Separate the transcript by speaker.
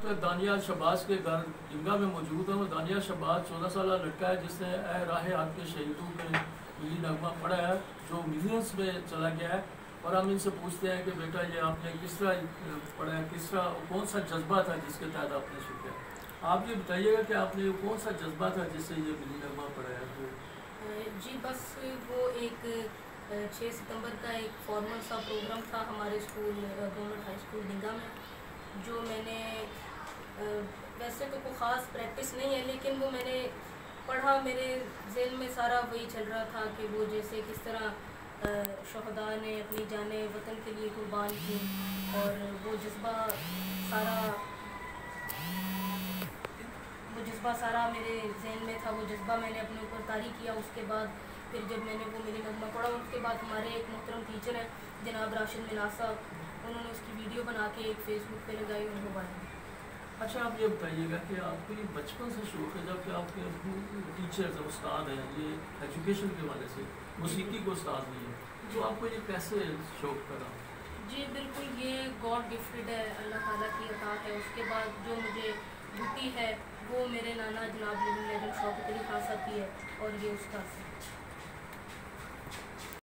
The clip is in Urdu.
Speaker 1: وقت دانیال شہباز کے گھر ڈنگا میں موجود ہوں. دانیال شہباز 14 سالہ لڑکا ہے جس نے اے راہ حق کے شہیدوں میں ملی نغمہ پڑھا ہے جو ملینس میں چلا گیا ہے. اور ہم ان سے پوچھتے ہیں کہ بیٹا یہ آپ نے کس طرح پڑھا ہے, کس طرح کون سا جذبہ تھا جس کے تحت آپ نے سیکھا. آپ یہ بتائیے گا کہ آپ نے کون سا جذبہ تھا جس سے یہ ملی نغمہ پڑھا ہے.
Speaker 2: جی بس وہ ایک 6 ستمبر کا ایک فارمل سا پروگرام تھا ہمارے اسکول گورنمنٹ ہائی اسکول ڈنگا میں, جو میں نے ویسے تو کوئی خاص پریکٹس نہیں ہے لیکن وہ میں نے پڑھا. میرے ذہن میں سارا وہی چل رہا تھا کہ وہ جیسے کس طرح شہداء نے اپنی جانیں وطن کے لیے قربان کی, اور وہ جذبہ سارا میرے ذہن میں تھا. وہ جذبہ میں نے اپنے اوپر طاری کیا. اس کے بعد پھر جب میں نے وہ ملی نغمہ پڑھا, اس کے بعد ہمارے ایک محترم ٹیچر ہیں جناب راشد مناز صاحب, انہوں نے اس کی ویڈیو بنا کے ایک فیس بک پہ لگائی اور وہ بنائی.
Speaker 1: اچھا آپ یہ بتائیے گا کہ آپ کو یہ بچپن سے شوق ہے, جب کہ آپ کے ٹیچرز استاد ہیں, یہ ایجوکیشن کے حوالے سے موسیقی کو استاد بھی ہے, تو آپ کو یہ کیسے شوق کرا؟
Speaker 2: جی بالکل یہ گاڈ گفٹڈ ہے, اللہ تعالیٰ کی عطا ہے. اس کے بعد جو مجھے بوٹی ہے وہ میرے نانا جناب لیجنڈ شوکت علی خان صاحب کی ہے, اور یہ اس کا